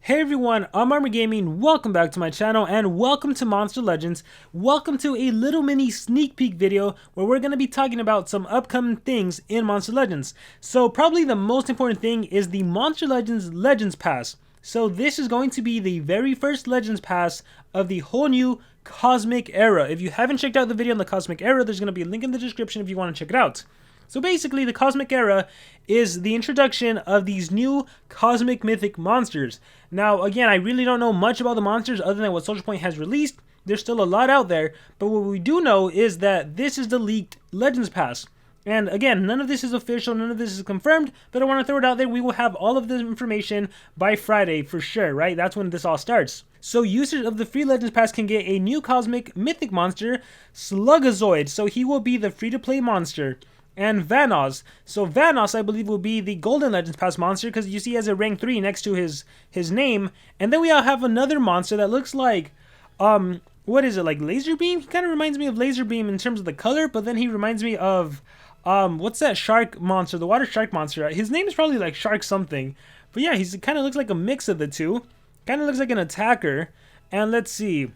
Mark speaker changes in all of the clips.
Speaker 1: Hey everyone, I'm Armor Gaming, welcome back to my channel and welcome to Monster Legends. Welcome to a little mini sneak peek video where we're going to be talking about some upcoming things in Monster Legends. So probably the most important thing is the Monster Legends Legends Pass. So this is going to be the very first Legends Pass of the whole new Cosmic Era. If you haven't checked out the video on the Cosmic Era, there's going to be a link in the description if you want to check it out. So basically, the Cosmic Era is the introduction of these new Cosmic Mythic monsters. Now, again, I really don't know much about the monsters other than what Social Point has released. There's still a lot out there, but what we do know is that this is the leaked Legends Pass. And again, none of this is official, none of this is confirmed, but I want to throw it out there. We will have all of this information by Friday for sure, right? That's when this all starts. So users of the free Legends Pass can get a new Cosmic Mythic monster, Slugazoid. So he will be the free-to-play monster. And VANOSS. So VANOSS, I believe, will be the Golden Legends Pass monster because you see he has a rank 3 next to his name. And then we all have another monster that looks like, what is it, like Laser Beam? He kind of reminds me of Laser Beam in terms of the color, but then he reminds me of, what's that shark monster, the water shark monster? His name is probably like Shark something. But yeah, he kind of looks like a mix of the two. Kind of looks like an attacker. And let's see.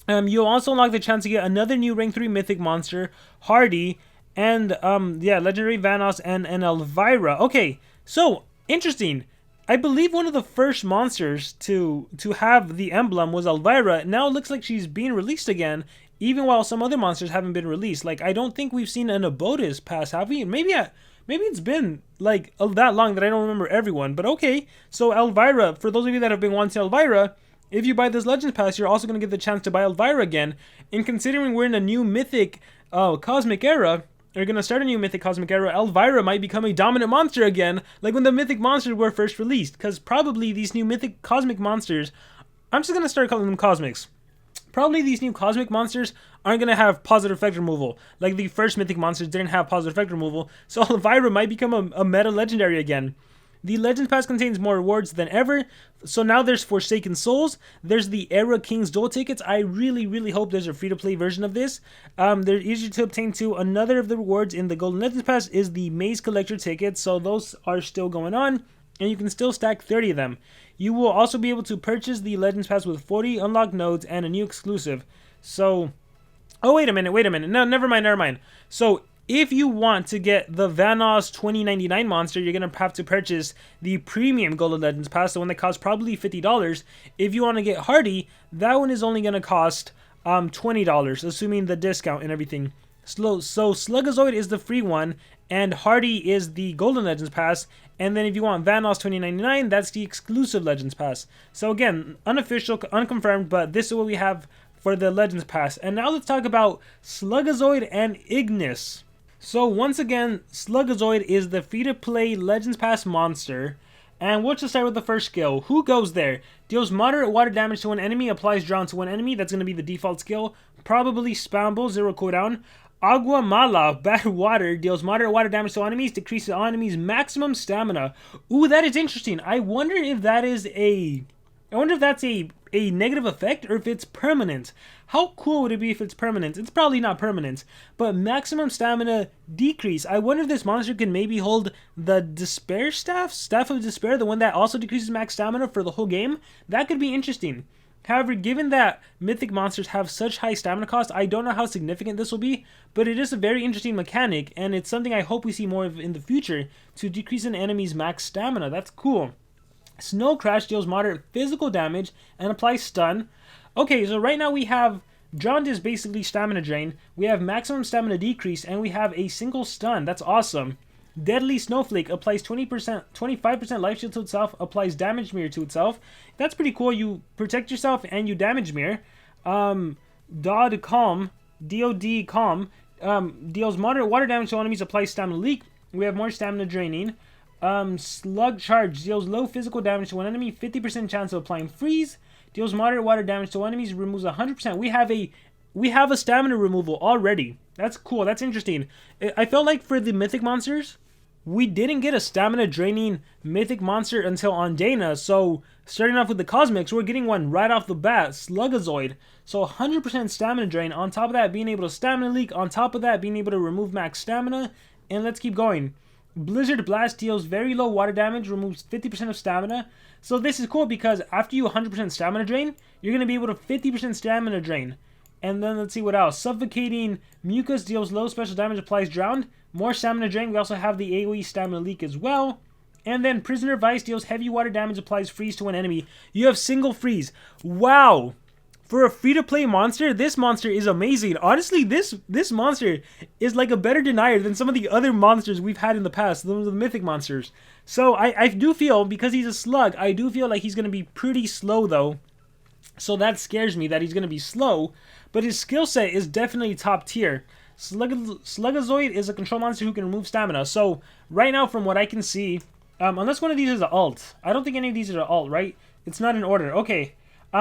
Speaker 1: You'll also unlock the chance to get another new rank 3 mythic monster, Hardy. And, yeah, Legendary VANOSS and Alvirah. Okay, so, interesting. I believe one of the first monsters to have the emblem was Alvirah. Now it looks like she's being released again, even while some other monsters haven't been released. Like, I don't think we've seen an Abotis pass, have we? Maybe it's been, like, that long that I don't remember everyone. But okay, so Alvirah, for those of you that have been wanting Alvirah, if you buy this Legends Pass, you're also going to get the chance to buy Alvirah again. And considering we're in a new Mythic Cosmic Era, we're going to start a new Mythic Cosmic Era, Alvirah might become a dominant monster again, like when the Mythic monsters were first released, because probably these new Mythic Cosmic monsters, I'm just going to start calling them Cosmics. Probably these new Cosmic monsters aren't going to have positive effect removal, like the first Mythic monsters didn't have positive effect removal, so Alvirah might become a meta legendary again. The Legends Pass contains more rewards than ever, so now there's Forsaken Souls, there's the Orca King's duel tickets. I really hope there's a free-to-play version of this. They're easy to obtain too. Another of the rewards in the Golden Legends Pass is the Maze Collector tickets, so those are still going on, and you can still stack 30 of them. You will also be able to purchase the Legends Pass with 40 unlocked nodes and a new exclusive. So, oh wait a minute, no, never mind. So, if you want to get the VANOSS2099 monster, you're going to have to purchase the premium Golden Legends Pass, the one that costs probably $50. If you want to get Hardy, that one is only going to cost $20, assuming the discount and everything. So Slugazoid is the free one, and Hardy is the Golden Legends Pass, and then if you want VANOSS2099, that's the exclusive Legends Pass. So again, unofficial, unconfirmed, but this is what we have for the Legends Pass. And now let's talk about Slugazoid and Ignis. So once again, Slugazoid is the free-to-play Legends Pass monster, and we'll just start with the first skill. Who goes there? Deals moderate water damage to one enemy, applies drown to one enemy, that's going to be the default skill. Probably spammable, 0 cooldown. Agua Mala, bad water, deals moderate water damage to enemies, decreases enemies' maximum stamina. Ooh, that is interesting. I wonder if that's a negative effect or if it's permanent. How cool would it be if it's permanent? It's probably not permanent, but maximum stamina decrease. I wonder if this monster can maybe hold the Despair Staff? Staff of Despair, the one that also decreases max stamina for the whole game? That could be interesting. However, given that Mythic monsters have such high stamina cost, I don't know how significant this will be, but it is a very interesting mechanic, and it's something I hope we see more of in the future to decrease an enemy's max stamina. That's cool. Snow Crash deals moderate physical damage and applies stun. Okay, so right now we have Drowned is basically stamina drain. We have maximum stamina decrease, and we have a single stun. That's awesome. Deadly Snowflake applies 25% life shield to itself, applies damage mirror to itself. That's pretty cool. You protect yourself and you damage mirror. DOD Calm, DOD Calm, deals moderate water damage to enemies, applies stamina leak. We have more stamina draining. Slug Charge deals low physical damage to one enemy, 50% chance of applying freeze. Deals moderate water damage to enemies, removes 100%. We have a stamina removal already. That's cool. That's interesting. I felt like for the Mythic monsters, we didn't get a stamina draining Mythic monster until Undana. So starting off with the Cosmics, we're getting one right off the bat, Slugazoid. So 100% stamina drain. On top of that, being able to stamina leak. On top of that, being able to remove max stamina. And let's keep going. Blizzard Blast deals very low water damage, removes 50% of stamina. So this is cool because after you 100% stamina drain, you're going to be able to 50% stamina drain. And then let's see what else. Suffocating Mucus deals low special damage, applies drowned. More stamina drain. We also have the AoE stamina leak as well. And then Prisoner Vice deals heavy water damage, applies freeze to one enemy. You have single freeze. Wow. For a free-to-play monster, this monster is amazing. Honestly, this monster is like a better denier than some of the other monsters we've had in the past, some of the mythic monsters. So I do feel, because he's a slug, I do feel like he's going to be pretty slow though. So that scares me that he's going to be slow. But his skill set is definitely top tier. Slugazoid is a control monster who can remove stamina. So right now, from what I can see, unless one of these is an alt. I don't think any of these are an alt, right? It's not in order. Okay.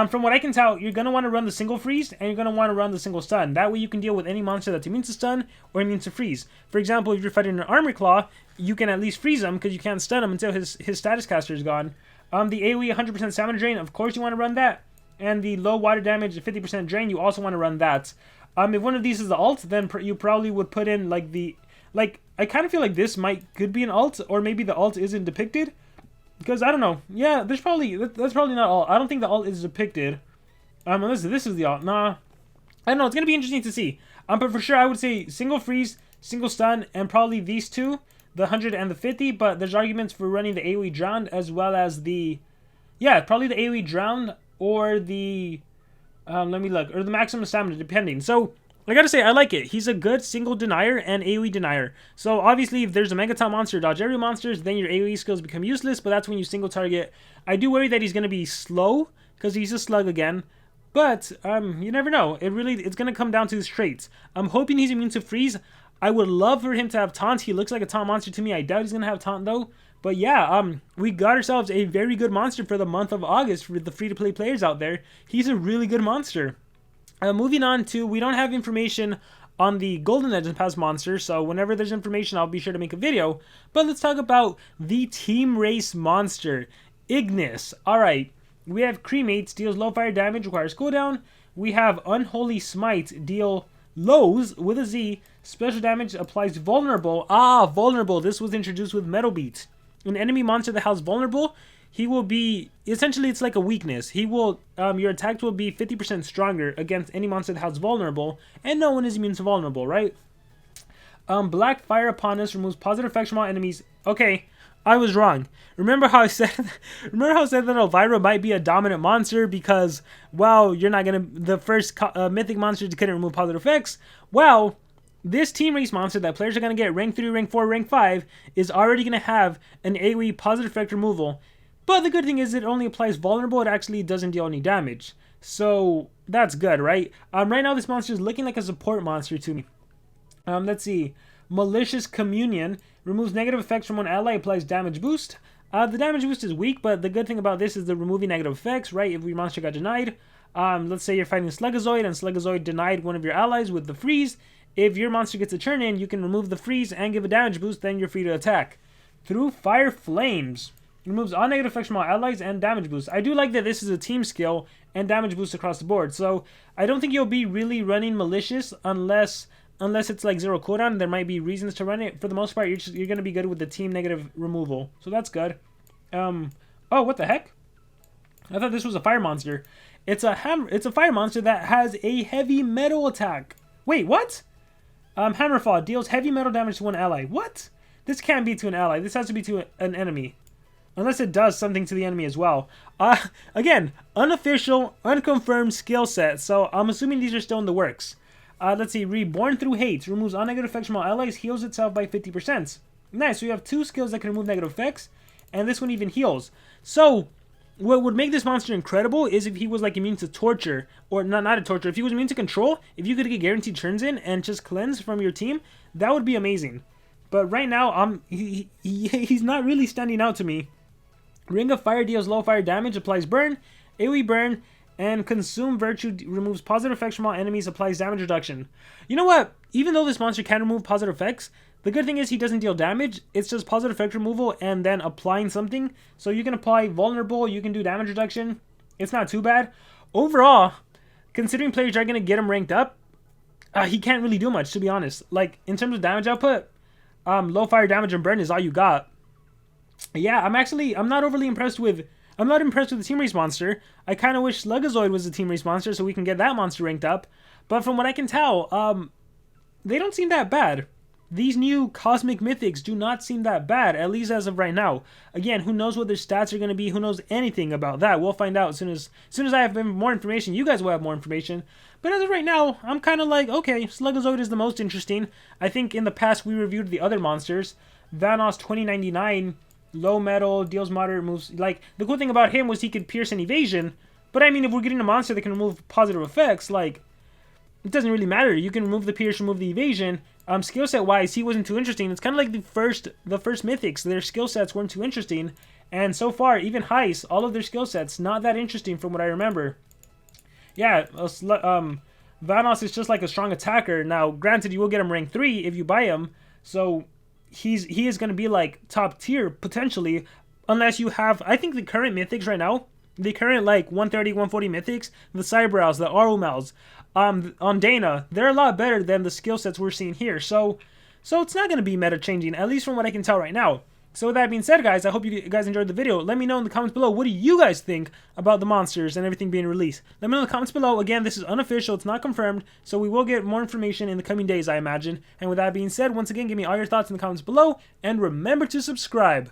Speaker 1: From what I can tell, you're going to want to run the single freeze, and you're going to want to run the single stun. That way you can deal with any monster that's immune to stun or immune to freeze. For example, if you're fighting an Armor Claw, you can at least freeze him because you can't stun him until his status caster is gone. The AoE 100% stamina drain, of course you want to run that. And the low water damage 50% drain, you also want to run that. If one of these is the alt, then you probably would put in like the... Like, I kind of feel like this could be an alt, or maybe the alt isn't depicted. Because, I don't know. Yeah, that's probably not alt. I don't think the alt is depicted. Unless this is the alt. Nah. I don't know. It's going to be interesting to see. But for sure, I would say single freeze, single stun, and probably these two. The 100 and the 50. But there's arguments for running the AoE drowned as well as the... Yeah, probably the AoE drowned or the... let me look. Or the maximum stamina, depending. So... I gotta say, I like it. He's a good single denier and AoE denier. So obviously, if there's a Megaton monster, dodge area monsters, then your AoE skills become useless, but that's when you single target. I do worry that he's gonna be slow, because he's a slug again. But, you never know. It's gonna come down to his traits. I'm hoping he's immune to freeze. I would love for him to have taunt. He looks like a taunt monster to me. I doubt he's gonna have taunt though. But yeah, we got ourselves a very good monster for the month of August for the free-to-play players out there. He's a really good monster. Moving on to, we don't have information on the Golden Legends Pass monster, so whenever there's information, I'll be sure to make a video. But let's talk about the Team Race monster, Ignis. Alright, we have Cremates, deals low fire damage, requires cooldown. We have Unholy Smite, deal lows with a Z, special damage, applies vulnerable. Vulnerable, this was introduced with Metal Beat. An enemy monster that has vulnerable, he will be, essentially it's like a weakness. He will, your attacks will be 50% stronger against any monster that has vulnerable, and no one is immune to vulnerable, right? Black Fire Upon Us removes positive effects from all enemies. Okay, I was wrong. Remember how I said that Alvirah might be a dominant monster because, well, you're not gonna, the first mythic monster couldn't remove positive effects. Well, this Team Race monster that players are gonna get rank 3, rank 4, rank 5 is already gonna have an AoE positive effect removal. But the good thing is it only applies vulnerable. It actually doesn't deal any damage. So that's good, right? Right now this monster is looking like a support monster to me. Let's see. Malicious Communion removes negative effects from one ally, applies damage boost. The damage boost is weak, but the good thing about this is the removing negative effects, right? If your monster got denied. Let's say you're fighting Slugazoid and Slugazoid denied one of your allies with the freeze. If your monster gets a turn in, you can remove the freeze and give a damage boost, then you're free to attack. Through Fire Flames. Removes all negative effects from all allies and damage boost. I do like that this is a team skill and damage boost across the board. So I don't think you'll be really running Malicious unless it's like 0 cooldown. There might be reasons to run it. For the most part, you're going to be good with the team negative removal. So that's good. Oh, what the heck? I thought this was a fire monster. It's a fire monster that has a heavy metal attack. Wait, what? Hammerfall deals heavy metal damage to one ally. What? This can't be to an ally. This has to be to an enemy. Unless it does something to the enemy as well. Again, unofficial, unconfirmed skill set. So I'm assuming these are still in the works. Let's see. Reborn Through Hate. Removes all negative effects from all allies. Heals itself by 50%. Nice. So you have two skills that can remove negative effects. And this one even heals. So what would make this monster incredible is if he was like immune to torture. Or not a torture. If he was immune to control. If you could get guaranteed turns in and just cleanse from your team. That would be amazing. But right now, he's not really standing out to me. Ring of Fire deals low fire damage, applies burn, AoE burn, and Consume Virtue removes positive effects from all enemies, applies damage reduction. You know what? Even though this monster can remove positive effects, the good thing is he doesn't deal damage. It's just positive effect removal and then applying something. So you can apply vulnerable, you can do damage reduction. It's not too bad. Overall, considering players are going to get him ranked up, he can't really do much, to be honest. Like, in terms of damage output, low fire damage and burn is all you got. Yeah, I'm not overly impressed with... I'm not impressed with the Team Race monster. I kind of wish Slugazoid was a Team Race monster so we can get that monster ranked up. But from what I can tell, they don't seem that bad. These new Cosmic Mythics do not seem that bad, at least as of right now. Again, who knows what their stats are going to be? Who knows anything about that? We'll find out as soon as I have more information. You guys will have more information. But as of right now, I'm kind of like, okay, Slugazoid is the most interesting. I think in the past we reviewed the other monsters. VANOSS2099... low metal, deals moderate moves. Like, the cool thing about him was he could pierce and evasion. But I mean, if we're getting a monster that can remove positive effects, like, it doesn't really matter. You can remove the pierce, remove the evasion. Skill set wise, he wasn't too interesting. It's kind of like the first Mythics. Their skill sets weren't too interesting. And so far, even Heist, all of their skill sets, not that interesting from what I remember. Yeah, Vanoss is just like a strong attacker. Now, granted, you will get him rank 3 if you buy him. So... he is going to be like top tier potentially, unless you have, I think the current Mythics right now, the current like 130, 140 Mythics, the Cybrows, the Arumals, on Dana, they're a lot better than the skill sets we're seeing here. So it's not going to be meta changing, at least from what I can tell right now. So with that being said, guys, I hope you guys enjoyed the video. Let me know in the comments below, what do you guys think about the monsters and everything being released? Let me know in the comments below. Again, this is unofficial, it's not confirmed, so we will get more information in the coming days, I imagine. And with that being said, once again, give me all your thoughts in the comments below, and remember to subscribe.